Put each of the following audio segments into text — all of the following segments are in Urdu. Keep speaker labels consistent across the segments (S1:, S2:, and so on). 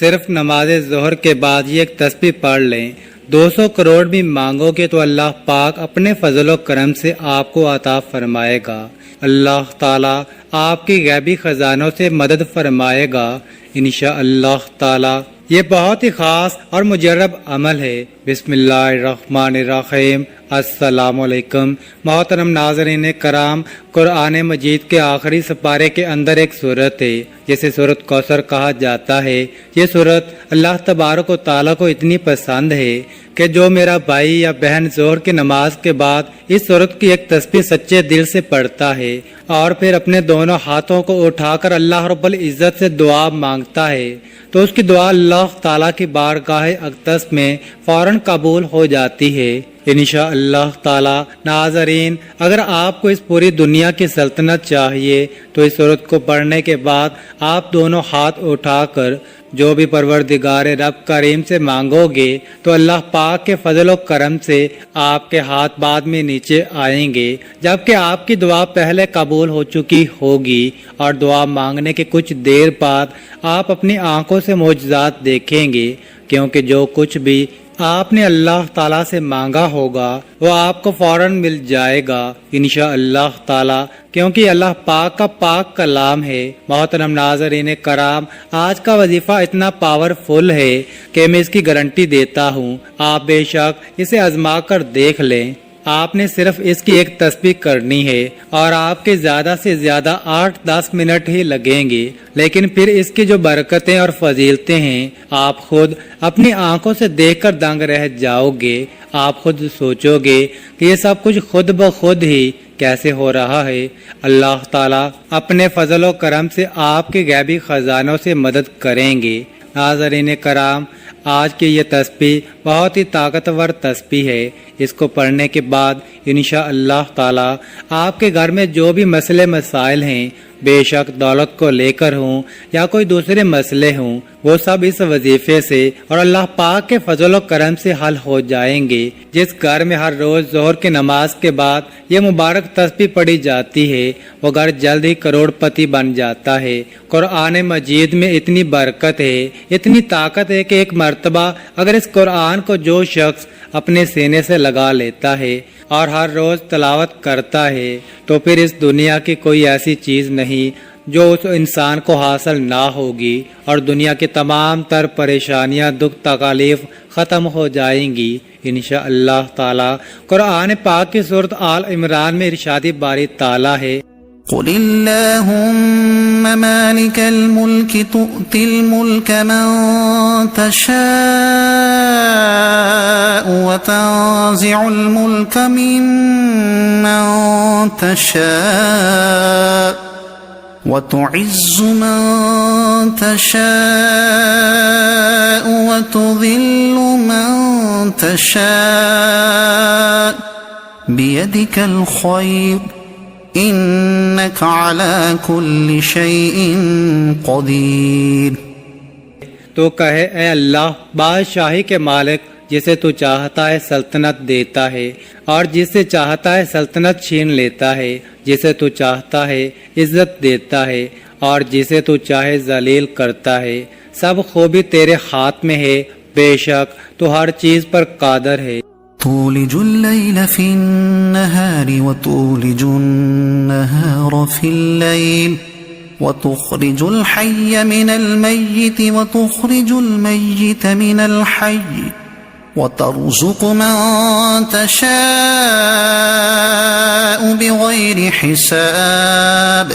S1: صرف نماز ظہر کے بعد یہ ایک تسبیح پڑھ لیں، 200 کروڑ بھی مانگو گے تو اللہ پاک اپنے فضل و کرم سے آپ کو عطا فرمائے گا۔ اللہ تعالیٰ آپ کی غیبی خزانوں سے مدد فرمائے گا انشاءاللہ تعالیٰ۔ یہ بہت ہی خاص اور مجرب عمل ہے۔ بسم اللہ الرحمن الرحیم۔ السلام علیکم محترم ناظرین کرام، قرآن مجید کے آخری سپارے کے اندر ایک سورت ہے جسے سورت کوثر کہا جاتا ہے۔ یہ سورت اللہ تبارک و تعالیٰ کو اتنی پسند ہے کہ جو میرا بھائی یا بہن ظہر کی نماز کے بعد اس سورت کی ایک تسبیح سچے دل سے پڑھتا ہے اور پھر اپنے دونوں ہاتھوں کو اٹھا کر اللہ رب العزت سے دعا مانگتا ہے تو اس کی دعا اللہ تعالیٰ کی بارگاہ اقدس میں فوراً قبول ہو جاتی ہے انشاءاللہ تعالیٰ۔ ناظرین، اگر آپ کو اس پوری دنیا کی سلطنت چاہیے تو اس سورت کو پڑھنے کے بعد آپ دونوں ہاتھ اٹھا کر جو بھی پروردگار رب کریم سے مانگو گے تو اللہ پاک کے فضل و کرم سے آپ کے ہاتھ بعد میں نیچے آئیں گے، جبکہ آپ کی دعا پہلے قبول ہو چکی ہوگی اور دعا مانگنے کے کچھ دیر بعد آپ اپنی آنکھوں سے معجزات دیکھیں گے، کیونکہ جو کچھ بھی آپ نے اللہ تعالیٰ سے مانگا ہوگا وہ آپ کو فوراً مل جائے گا انشاءاللہ تعالیٰ، کیونکہ اللہ پاک کا پاک کلام ہے۔ محترم ناظرین کرام، آج کا وظیفہ اتنا پاورفل ہے کہ میں اس کی گارنٹی دیتا ہوں، آپ بے شک اسے آزما کر دیکھ لیں۔ آپ نے صرف اس کی ایک تسبیح کرنی ہے اور آپ کے زیادہ سے زیادہ 8-10 منٹ ہی لگیں گے، لیکن پھر اس کی جو برکتیں اور فضیلتیں ہیں آپ خود اپنی آنکھوں سے دیکھ کر دنگ رہ جاؤ گے۔ آپ خود سوچو گے کہ یہ سب کچھ خود بخود ہی کیسے ہو رہا ہے۔ اللہ تعالیٰ اپنے فضل و کرم سے آپ کے غیبی خزانوں سے مدد کریں گے۔ ناظرین کرام، آج کی یہ تسبیح بہت ہی طاقتور تسبیح ہے۔ اس کو پڑھنے کے بعد انشاءاللہ تعالیٰ آپ کے گھر میں جو بھی مسئلے مسائل ہیں، بے شک دولت کو لے کر ہوں یا کوئی دوسرے مسئلے ہوں، وہ سب اس وظیفے سے اور اللہ پاک کے فضل و کرم سے حل ہو جائیں گے۔ جس گھر میں ہر روز ظہر کی نماز کے بعد یہ مبارک تسبیح پڑھی جاتی ہے وہ گھر جلد ہی کروڑ پتی بن جاتا ہے۔ قرآن مجید میں اتنی برکت ہے، اتنی طاقت ہے کہ ایک مرتبہ اگر اس قرآن کو جو شخص اپنے سینے سے لگا لیتا ہے اور ہر روز تلاوت کرتا ہے تو پھر اس دنیا کی کوئی ایسی چیز نہیں جو اس انسان کو حاصل نہ ہوگی، اور دنیا کی تمام تر پریشانیاں، دکھ، تکالیف ختم ہو جائیں گی انشاءاللہ تعالی۔ قرآن پاک کی سورۃ آل عمران میں ارشاد باری تعالی ہے،
S2: قل اللهم مالك الملك تؤتي الملك من تشاء وتنزع الملك ممن تشاء وتعز من تشاء وتذل من تشاء بيدك الخير انک علی کل شیء قدیر۔
S1: تو کہے اے اللہ، بادشاہی کے مالک، جسے تو چاہتا ہے سلطنت دیتا ہے اور جسے چاہتا ہے سلطنت چھین لیتا ہے، جسے تو چاہتا ہے عزت دیتا ہے اور جسے تو چاہے ذلیل کرتا ہے، سب خوبی تیرے ہاتھ میں ہے، بے شک تو ہر چیز پر قادر ہے۔
S2: تولج اللیل فی النہار وتولج النہار فی اللیل وتخرج الحی من المیت وتخرج المیت من الحی وترزق من تشاء بغیر حساب۔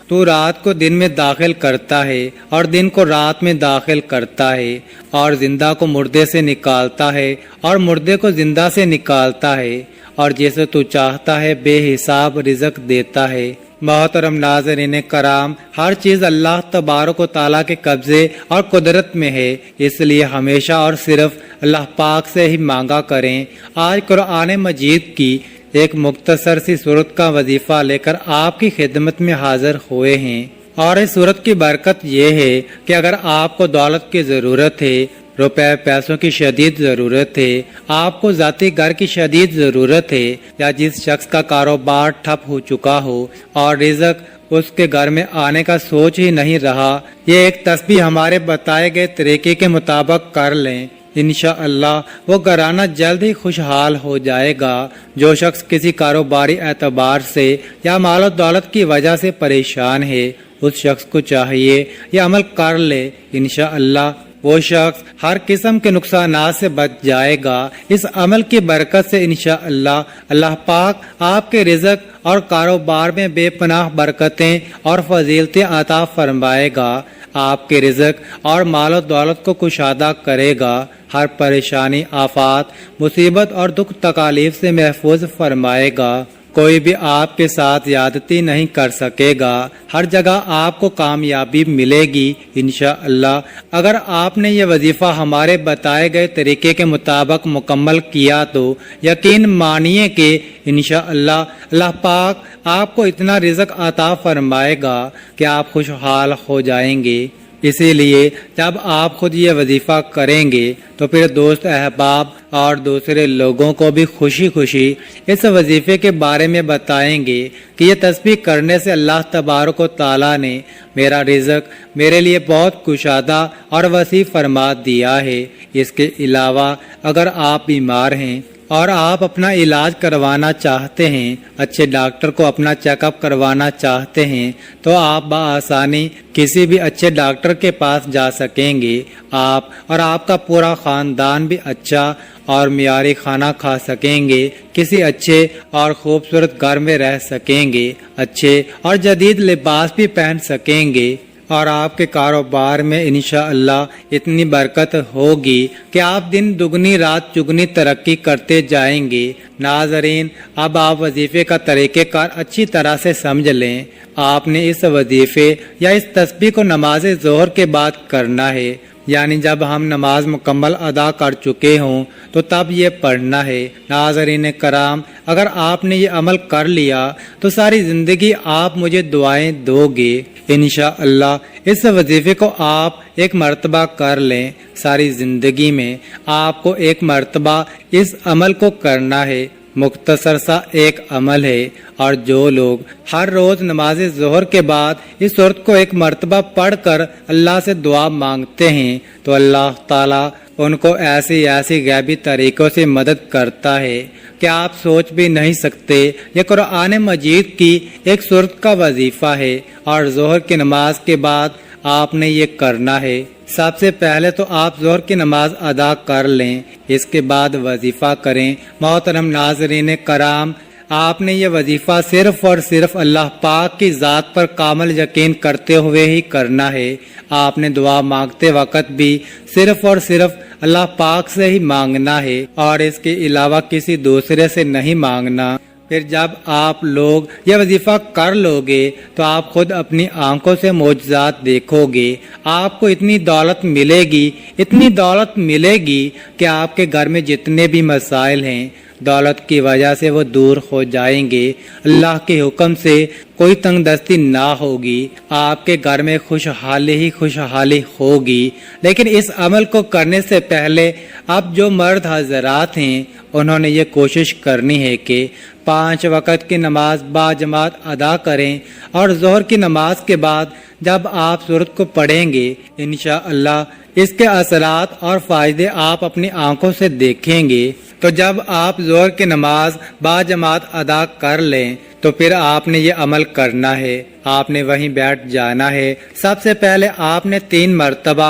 S1: تو رات کو دن میں داخل کرتا ہے اور دن کو رات میں داخل کرتا ہے، اور زندہ کو مردے سے نکالتا ہے اور مردے کو زندہ سے نکالتا ہے، اور جیسے تو چاہتا ہے بے حساب رزق دیتا ہے۔ محترم ناظرین کرام، ہر چیز اللہ تبارک و تعالیٰ کے قبضے اور قدرت میں ہے، اس لیے ہمیشہ اور صرف اللہ پاک سے ہی مانگا کریں۔ آج قرآن مجید کی ایک مختصر سی سورت کا وظیفہ لے کر آپ کی خدمت میں حاضر ہوئے ہیں، اور اس سورت کی برکت یہ ہے کہ اگر آپ کو دولت کی ضرورت ہے، روپے پیسوں کی شدید ضرورت ہے، آپ کو ذاتی گھر کی شدید ضرورت ہے، یا جس شخص کا کاروبار ٹھپ ہو چکا ہو اور رزق اس کے گھر میں آنے کا سوچ ہی نہیں رہا۔ یہ ایک تسبیح ہمارے بتائے گئے طریقے کے مطابق کر لیں، انشاءاللہ وہ گھرانہ جلد ہی خوشحال ہو جائے گا۔ جو شخص کسی کاروباری اعتبار سے یا مال و دولت کی وجہ سے پریشان ہے، اس شخص کو چاہیے یہ عمل کر لے، انشاءاللہ وہ شخص ہر قسم کے نقصانات سے بچ جائے گا۔ اس عمل کی برکت سے انشاءاللہ اللہ پاک آپ کے رزق اور کاروبار میں بے پناہ برکتیں اور فضیلتیں عطا فرمائے گا، آپ کے رزق اور مال و دولت کو کشادہ کرے گا، ہر پریشانی، آفات، مصیبت اور دکھ تکالیف سے محفوظ فرمائے گا۔ کوئی بھی آپ کے ساتھ زیادتی نہیں کر سکے گا، ہر جگہ آپ کو کامیابی ملے گی انشاءاللہ۔ اگر آپ نے یہ وظیفہ ہمارے بتائے گئے طریقے کے مطابق مکمل کیا تو یقین مانیے کہ انشاءاللہ اللہ پاک آپ کو اتنا رزق عطا فرمائے گا کہ آپ خوشحال ہو جائیں گے۔ اسی لیے جب آپ خود یہ وظیفہ کریں گے تو پھر دوست احباب اور دوسرے لوگوں کو بھی خوشی خوشی اس وظیفے کے بارے میں بتائیں گے کہ یہ تسبیح کرنے سے اللہ تبارک و تعالیٰ نے میرا رزق میرے لیے بہت کشادہ اور وسیع فرما دیا ہے۔ اس کے علاوہ اگر آپ بیمار ہیں اور آپ اپنا علاج کروانا چاہتے ہیں، اچھے ڈاکٹر کو اپنا چیک اپ کروانا چاہتے ہیں تو آپ بآسانی کسی بھی اچھے ڈاکٹر کے پاس جا سکیں گے۔ آپ اور آپ کا پورا خاندان بھی اچھا اور معیاری کھانا کھا سکیں گے، کسی اچھے اور خوبصورت گھر میں رہ سکیں گے، اچھے اور جدید لباس بھی پہن سکیں گے، اور آپ کے کاروبار میں انشاءاللہ اتنی برکت ہوگی کہ آپ دن دگنی رات چگنی ترقی کرتے جائیں گے۔ ناظرین، اب آپ وظیفے کا طریقہ کار اچھی طرح سے سمجھ لیں۔ آپ نے اس وظیفے یا اس تسبیح کو نماز ظہر کے بعد کرنا ہے، یعنی جب ہم نماز مکمل ادا کر چکے ہوں تو تب یہ پڑھنا ہے۔ ناظرین کرام، اگر آپ نے یہ عمل کر لیا تو ساری زندگی آپ مجھے دعائیں دو گے انشاءاللہ۔ اس وظیفے کو آپ ایک مرتبہ کر لیں، ساری زندگی میں آپ کو ایک مرتبہ اس عمل کو کرنا ہے۔ مختصر سا ایک عمل ہے، اور جو لوگ ہر روز نماز ظہر کے بعد اس صورت کو ایک مرتبہ پڑھ کر اللہ سے دعا مانگتے ہیں تو اللہ تعالیٰ ان کو ایسی غیبی طریقوں سے مدد کرتا ہے کہ آپ سوچ بھی نہیں سکتے۔ یہ قرآن مجید کی ایک صورت کا وظیفہ ہے، اور ظہر کی نماز کے بعد آپ نے یہ کرنا ہے۔ سب سے پہلے تو آپ ظہر کی نماز ادا کر لیں، اس کے بعد وظیفہ کریں۔ محترم ناظرین کرام، آپ نے یہ وظیفہ صرف اور صرف اللہ پاک کی ذات پر کامل یقین کرتے ہوئے ہی کرنا ہے۔ آپ نے دعا مانگتے وقت بھی صرف اور صرف اللہ پاک سے ہی مانگنا ہے، اور اس کے علاوہ کسی دوسرے سے نہیں مانگنا۔ پھر جب آپ لوگ یہ وظیفہ کر لو گے تو آپ خود اپنی آنکھوں سے معجزات دیکھو گے۔ آپ کو اتنی دولت ملے گی، اتنی دولت ملے گی کہ آپ کے گھر میں جتنے بھی مسائل ہیں دولت کی وجہ سے وہ دور ہو جائیں گے۔ اللہ کے حکم سے کوئی تنگ دستی نہ ہوگی، آپ کے گھر میں خوشحالی ہی خوشحالی ہوگی۔ لیکن اس عمل کو کرنے سے پہلے اب جو مرد حضرات ہیں انہوں نے یہ کوشش کرنی ہے کہ 5 وقت کی نماز با جماعت ادا کریں، اور ظہر کی نماز کے بعد جب آپ سورت کو پڑھیں گے انشاءاللہ اس کے اثرات اور فائدے آپ اپنی آنکھوں سے دیکھیں گے۔ تو جب آپ ظہر کی نماز با جماعت ادا کر لیں تو پھر آپ نے یہ عمل کرنا ہے، آپ نے وہیں بیٹھ جانا ہے۔ سب سے پہلے آپ نے 3 مرتبہ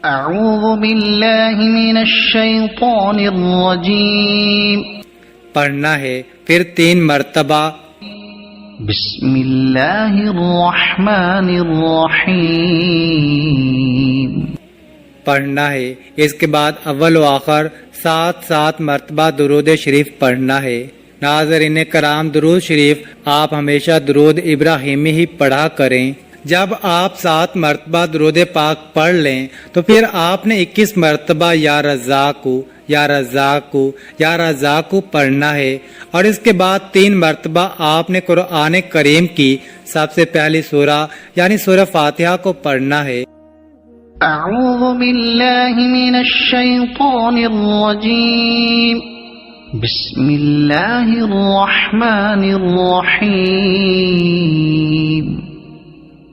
S2: اعوذ باللہ من الشیطان الرجیم
S1: پڑھنا ہے، پھر 3 مرتبہ
S2: بسم اللہ الرحمن الرحیم
S1: پڑھنا ہے۔ اس کے بعد اول و آخر 7 مرتبہ درود شریف پڑھنا ہے۔ ناظرین کرام، درود شریف آپ ہمیشہ درود ابراہیمی ہی پڑھا کریں۔ جب آپ 7 مرتبہ درود پاک پڑھ لیں تو پھر آپ نے 21 مرتبہ یا رزاقو یا رزاقو یا رزاقو پڑھنا ہے، اور اس کے بعد 3 مرتبہ آپ نے قرآن کریم کی سب سے پہلی سورہ یعنی سورہ فاتحہ کو پڑھنا ہے۔
S2: اعوذ باللہ من الشیطان الرجیم بسم اللہ الرحمن الرحیم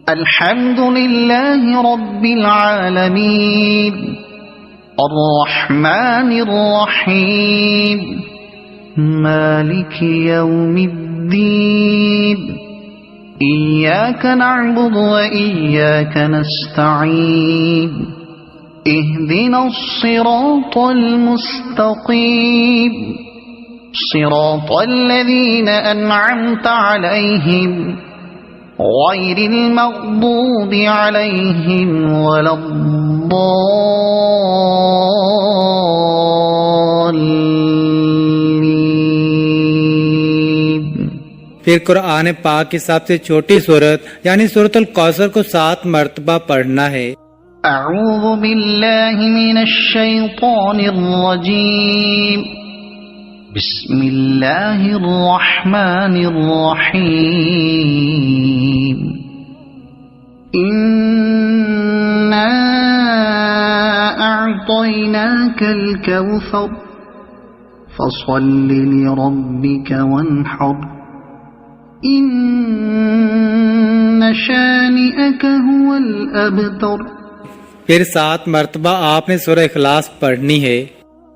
S2: الحمد لله رب العالمين الرحمن الرحيم مالك يوم الدين إياك نعبد وإياك نستعين اهدنا الصراط المستقيم صراط الذين أنعمت عليهم غير المغضوب عليهم ولا الضالين۔
S1: پھر قرآن پاک کی سب سے چھوٹی سورت یعنی سورۃ الکوثر کو 7 مرتبہ پڑھنا ہے۔
S2: اعوذ باللہ من الشیطان الرجیم بسم اللہ الرحمن الرحیم انا اعطیناک الکوثر فصل لربک وانحر ان شانئک هو الابتر۔
S1: پھر 7 مرتبہ آپ نے سورہ اخلاص پڑھنی ہے۔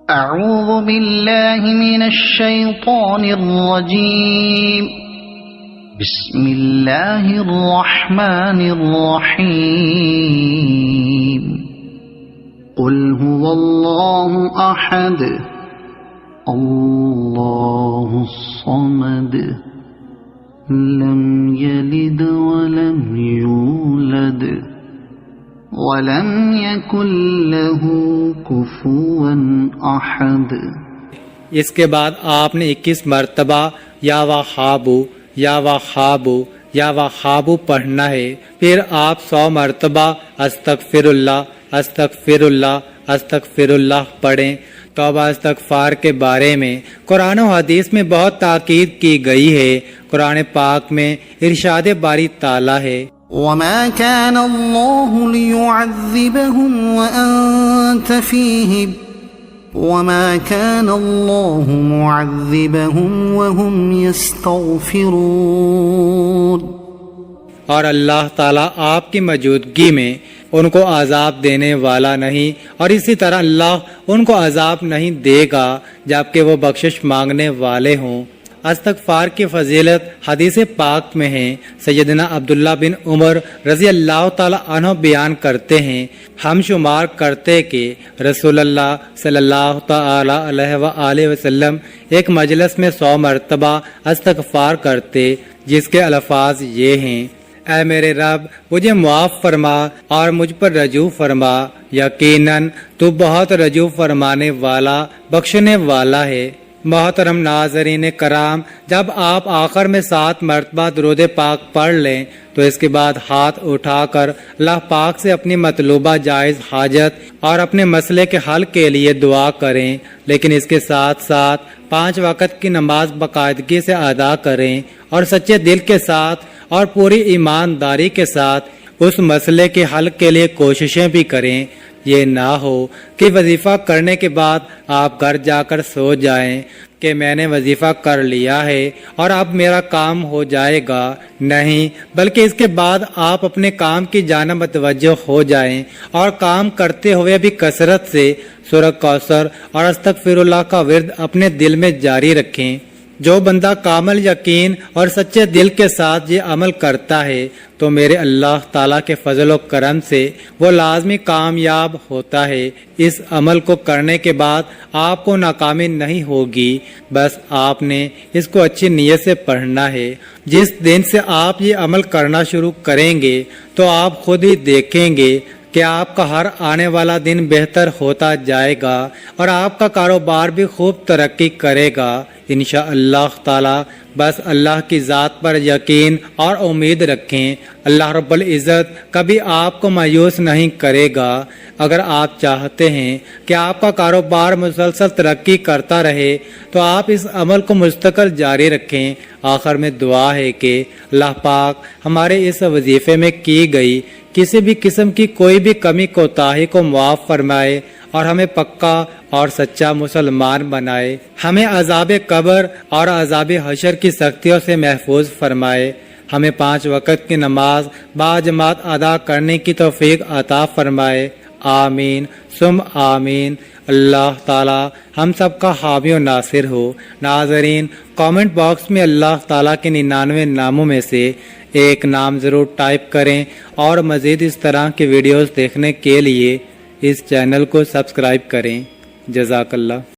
S2: اعوذ باللہ من الشیطان الرجیم بسم اللہ الرحمن الرحیم قل هو اللہ احد اللہ الصمد لم یلد ولم یولد وَلَمْ يَكُنْ لَهُ كُفُوًا أَحَدٌ۔
S1: اس کے بعد آپ نے 21 مرتبہ یا وہابو یا وہابو یا وہابو پڑھنا ہے۔ پھر آپ 100 مرتبہ استغفر اللہ استغفر اللہ استغفر اللہ پڑھیں۔ توبہ استغفار کے بارے میں قرآن و حدیث میں بہت تاکید کی گئی ہے۔ قرآن پاک میں ارشاد باری تعالیٰ ہے
S2: وَمَا كَانَ اللَّهُ لِيُعَذِّبَهُمْ وَأَنْتَ فِيهِمْ وَمَا كَانَ اللَّهُ مُعَذِّبَهُمْ وَهُمْ يَسْتَغْفِرُونَ۔
S1: اور اللہ تعالیٰ آپ کی موجودگی میں ان کو عذاب دینے والا نہیں، اور اسی طرح اللہ ان کو عذاب نہیں دے گا جبکہ وہ بخشش مانگنے والے ہوں۔ استغفار کی فضیلت حدیث پاک میں ہے۔ سیدنا عبداللہ بن عمر رضی اللہ تعالی عنہ بیان کرتے ہیں، ہم شمار کرتے کہ رسول اللہ صلی اللہ تعالی علیہ وآلہ وسلم ایک مجلس میں 100 مرتبہ استغفار کرتے، جس کے الفاظ یہ ہیں: اے میرے رب مجھے معاف فرما اور مجھ پر رجوع فرما، یقیناً تو بہت رجوع فرمانے والا بخشنے والا ہے۔ محترم ناظرین کرام، جب آپ آخر میں 7 مرتبہ درود پاک پڑھ لیں تو اس کے بعد ہاتھ اٹھا کر اللہ پاک سے اپنی مطلوبہ جائز حاجت اور اپنے مسئلے کے حل کے لیے دعا کریں، لیکن اس کے ساتھ ساتھ 5 وقت کی نماز باقاعدگی سے ادا کریں اور سچے دل کے ساتھ اور پوری ایمانداری کے ساتھ اس مسئلے کے حل کے لیے کوششیں بھی کریں۔ یہ نہ ہو کہ وظیفہ کرنے کے بعد آپ گھر جا کر سو جائیں کہ میں نے وظیفہ کر لیا ہے اور اب میرا کام ہو جائے گا۔ نہیں، بلکہ اس کے بعد آپ اپنے کام کی جانب متوجہ ہو جائیں اور کام کرتے ہوئے بھی کثرت سے سورۃ کوثر اور استغفر اللہ کا ورد اپنے دل میں جاری رکھیں۔ جو بندہ کامل یقین اور سچے دل کے ساتھ یہ عمل کرتا ہے تو میرے اللہ تعالیٰ کے فضل و کرم سے وہ لازمی کامیاب ہوتا ہے۔ اس عمل کو کرنے کے بعد آپ کو ناکامی نہیں ہوگی، بس آپ نے اس کو اچھی نیت سے پڑھنا ہے۔ جس دن سے آپ یہ عمل کرنا شروع کریں گے تو آپ خود ہی دیکھیں گے کہ آپ کا ہر آنے والا دن بہتر ہوتا جائے گا اور آپ کا کاروبار بھی خوب ترقی کرے گا انشاءاللہ تعالی۔ بس اللہ کی ذات پر یقین اور امید رکھیں، اللہ رب العزت کبھی آپ کو مایوس نہیں کرے گا۔ اگر آپ چاہتے ہیں کہ آپ کا کاروبار مسلسل ترقی کرتا رہے تو آپ اس عمل کو مستقل جاری رکھیں۔ آخر میں دعا ہے کہ اللہ پاک ہمارے اس وظیفے میں کی گئی کسی بھی قسم کی کوئی بھی کمی کوتاہی کو معاف فرمائے اور ہمیں پکا اور سچا مسلمان بنائے، ہمیں عذاب قبر اور عذاب حشر کی سختیوں سے محفوظ فرمائے، ہمیں 5 وقت کی نماز باجماعت ادا کرنے کی توفیق عطا فرمائے، آمین ثم آمین۔ اللہ تعالی ہم سب کا حامی و ناصر ہو۔ ناظرین، کامنٹ باکس میں اللہ تعالیٰ کے 99 ناموں میں سے ایک نام ضرور ٹائپ کریں، اور مزید اس طرح کی ویڈیوز دیکھنے کے لیے اس چینل کو سبسکرائب کریں۔ جزاک اللہ۔